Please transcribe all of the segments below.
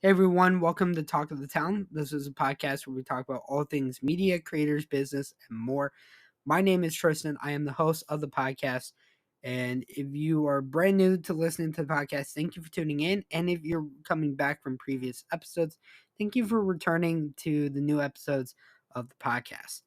Hey everyone, welcome to Talk of the Town. This is a podcast where we talk about all things media, creators, business, and more. My name is Tristin. I am the host of the podcast. And if you are brand new to listening to the podcast, thank you for tuning in. And if you're coming back from previous episodes, thank you for returning to the new episodes of the podcast.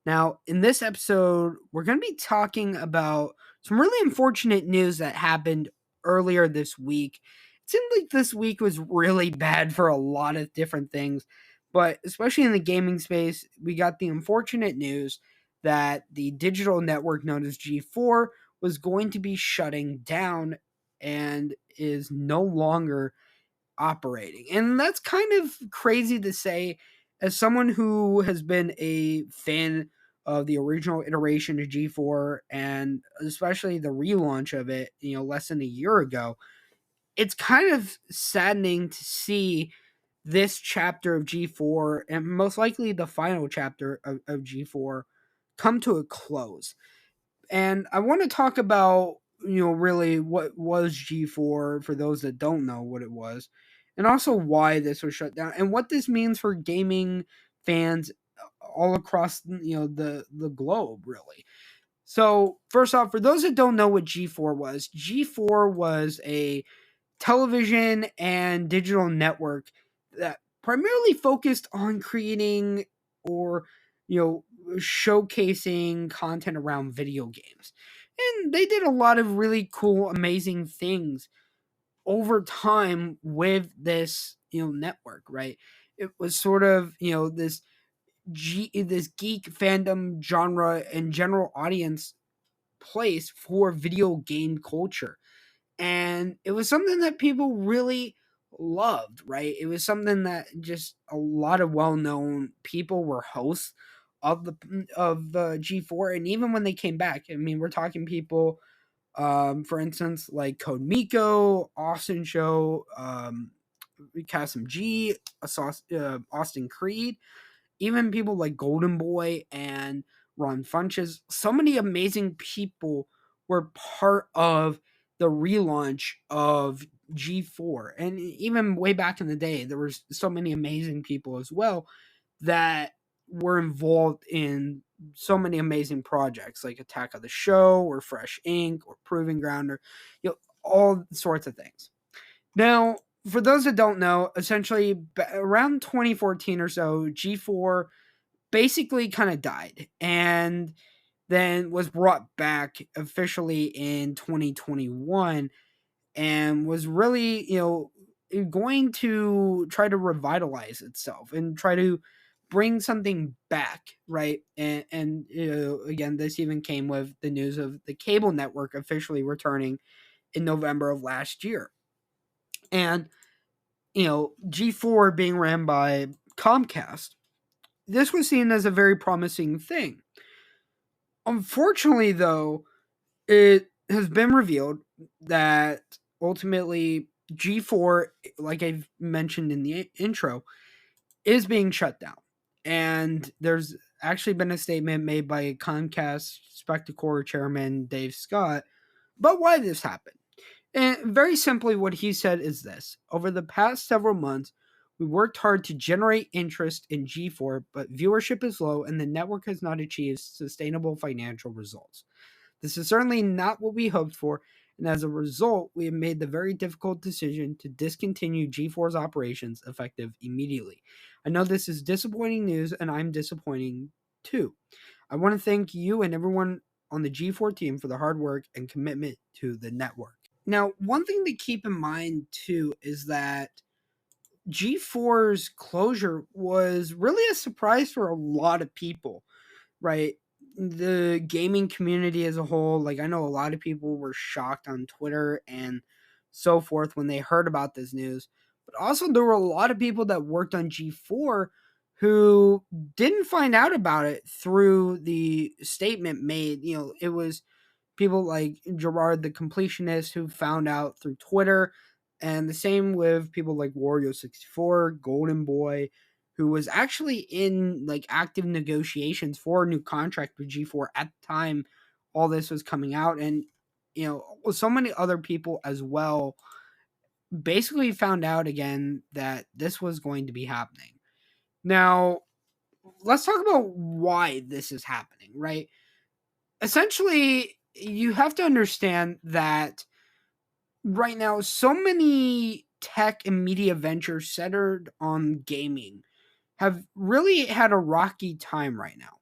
Now, in this episode, we're going to be talking about some really unfortunate news that happened earlier this week. It seemed like this week was really bad for a lot of different things, but especially in the gaming space, we got the unfortunate news that the digital network known as G4 was going to be shutting down and is no longer operating. And that's kind of crazy to say as someone who has been a fan of the original iteration of G4 and especially the relaunch of it, less than a year ago. It's kind of saddening to see this chapter of G4 and most likely the final chapter of G4 come to a close. And I want to talk about, really what was G4 for those that don't know what it was, and also why this was shut down and what this means for gaming fans all across, the globe, really. So, first off, for those that don't know what G4 was a television and digital network that primarily focused on creating or showcasing content around video games. And they did a lot of really cool, amazing things over time with this, network, right? It was sort of, this geek fandom genre and general audience place for video game culture. And it was something that people really loved, right? It was something that just a lot of well-known people were hosts of the G4, and even when they came back, I mean, we're talking people, for instance, like Code Miko, Austin Show, Kasim G, Austin Creed, even people like Golden Boy and Ron Funches. So many amazing people were part of the relaunch of G4. And even way back in the day, there was so many amazing people as well that were involved in so many amazing projects like Attack of the Show or Fresh Ink or Proving Ground or all sorts of things. Now, for those that don't know, essentially around 2014 or so, G4 basically kind of died and then was brought back officially in 2021 and was really, going to try to revitalize itself and try to bring something back, right? And again, this even came with the news of the cable network officially returning in November of last year. And, G4 being ran by Comcast, this was seen as a very promising thing. Unfortunately, though, it has been revealed that ultimately G4, like I've mentioned in the intro, is being shut down. And there's actually been a statement made by Comcast Spectacor chairman Dave Scott about why this happened. And very simply, what he said is this: over the past several months, we worked hard to generate interest in G4, but viewership is low and the network has not achieved sustainable financial results. This is certainly not what we hoped for, and as a result, we have made the very difficult decision to discontinue G4's operations effective immediately. I know this is disappointing news, and I'm disappointing too. I want to thank you and everyone on the G4 team for the hard work and commitment to the network. Now, one thing to keep in mind too is that G4's closure was really a surprise for a lot of people, right? The gaming community as a whole, like I know a lot of people were shocked on Twitter and so forth when they heard about this news. But also there were a lot of people that worked on G4 who didn't find out about it through the statement made. It was people like Gerard the Completionist who found out through Twitter, and the same with people like Wario64, Golden Boy, who was actually in like active negotiations for a new contract with G4 at the time all this was coming out, and so many other people as well basically found out again that this was going to be happening. Now, let's talk about why this is happening, right? Essentially, you have to understand that right now, so many tech and media ventures centered on gaming have really had a rocky time right now.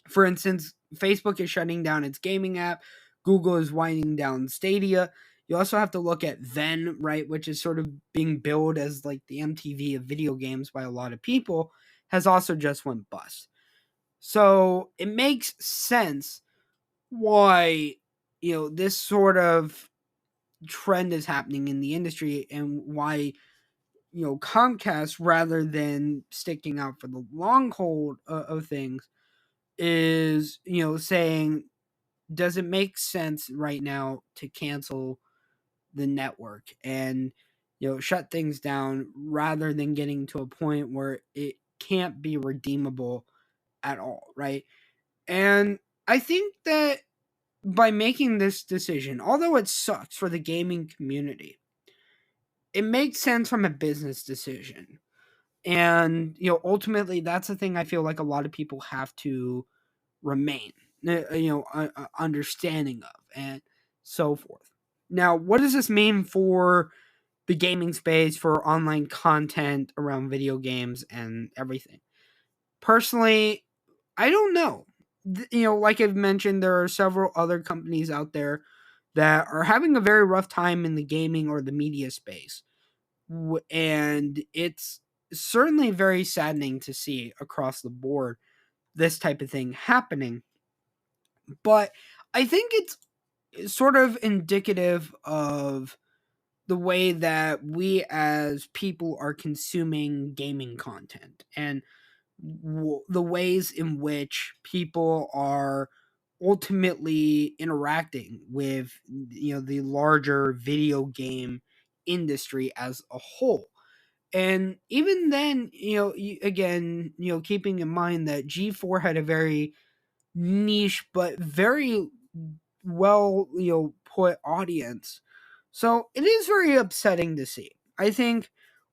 For instance, Facebook is shutting down its gaming app, Google is winding down Stadia. You also have to look at Ven, right, which is sort of being billed as like the MTV of video games by a lot of people, has also just went bust. So it makes sense why, this sort of trend is happening in the industry, and why, Comcast, rather than sticking out for the long hold of things, is, saying, does it make sense right now to cancel the network and, shut things down, rather than getting to a point where it can't be redeemable at all, right? And I think that by making this decision, although it sucks for the gaming community, it makes sense from a business decision. And, ultimately, that's the thing I feel like a lot of people have to remain, understanding of, and so forth. Now, what does this mean for the gaming space, for online content around video games and everything? Personally, I don't know. Like I've mentioned, there are several other companies out there that are having a very rough time in the gaming or the media space. And it's certainly very saddening to see across the board this type of thing happening. But I think it's sort of indicative of the way that we as people are consuming gaming content, and the ways in which people are ultimately interacting with, the larger video game industry as a whole. And even then, again, keeping in mind that G4 had a very niche but very well, put audience. So it is very upsetting to see. I think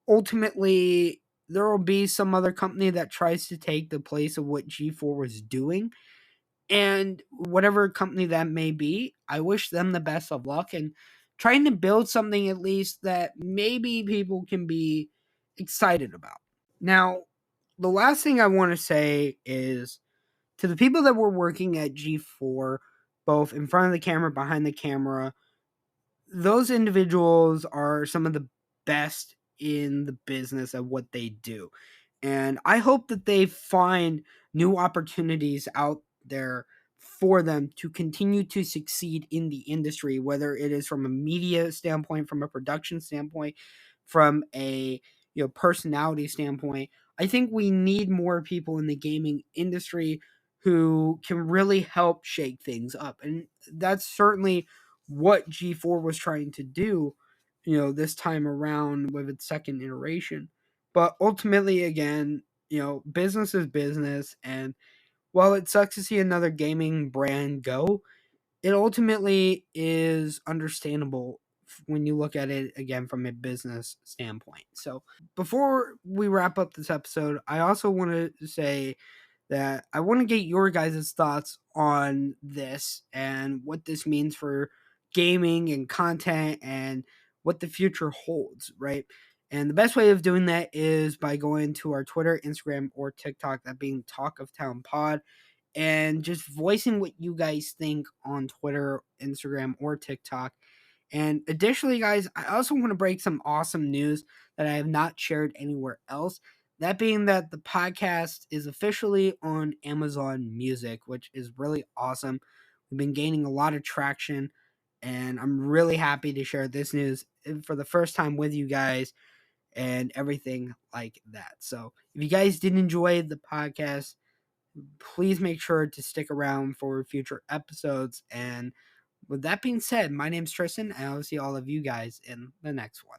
ultimately there will be some other company that tries to take the place of what G4 was doing. And whatever company that may be, I wish them the best of luck and trying to build something at least that maybe people can be excited about. Now, the last thing I want to say is, to the people that were working at G4, both in front of the camera, behind the camera, those individuals are some of the best in the business of what they do. And I hope that they find new opportunities out there for them to continue to succeed in the industry, whether it is from a media standpoint, from a production standpoint, from a, personality standpoint. I think we need more people in the gaming industry who can really help shake things up. And that's certainly what G4 was trying to do, this time around with its second iteration. But ultimately, again, business is business. And while it sucks to see another gaming brand go, it ultimately is understandable when you look at it again from a business standpoint. So before we wrap up this episode, I also want to say that I want to get your guys' thoughts on this and what this means for gaming and content and what the future holds, right? And the best way of doing that is by going to our Twitter, Instagram, or TikTok, that being Talk of Town Pod, and just voicing what you guys think on Twitter, Instagram, or TikTok. And additionally, guys, I also want to break some awesome news that I have not shared anywhere else. That being that the podcast is officially on Amazon Music, which is really awesome. We've been gaining a lot of traction, and I'm really happy to share this news for the first time with you guys and everything like that. So if you guys did enjoy the podcast, please make sure to stick around for future episodes. And with that being said, my name's Tristan, and I'll see all of you guys in the next one.